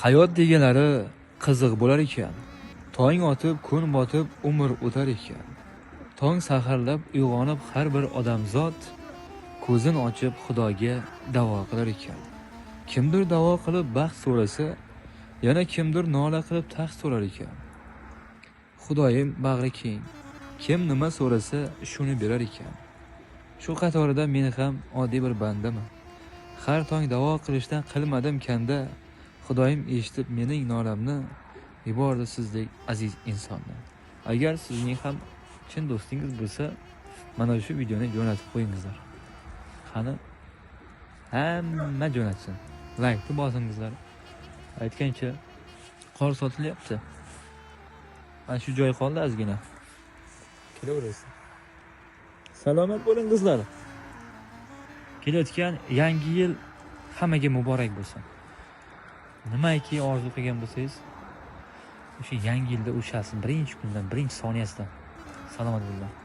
Hayot deganlari qiziq bo'lar ekan. Tong otib, kun botib, umr o'tar ekan. Tong saharlab uyg'onib har bir odamzod ko'zini ochib Xudoga da'vo qilar ekan. Kimdir da'vo qilib baxt so'rasa, yana kimdir nola qilib taxt so'rar ekan. Xudoyim bag'ri keng. Kim nima so'rasa, shuni berar ekan. Shu qatorida men ham oddiy bir bandaman. Har tong da'vo qilishdan qilmadim kanda. Xudoyim eshitib mening nolamni yubordi sizdek aziz insonni. Agar sizning ham chin do'stingiz bo'lsa, mana shu videoni jo'natib qo'yingizlar. Qani hamma jo'natsin. Like bosingizlar. Aytgancha qor sotilyapti. Mana shu joy qoldi ozgina. Kelaverasiz. Salomat bo'ling qizlar. Kelayotgan yangi yil hammaga muborak bo'lsin. Nimaiki orzu qilgan bo'lsangiz, o'sha yangi yilda ushasi birinchi kundan, birinchi soniyasidan salomat bo'linglar.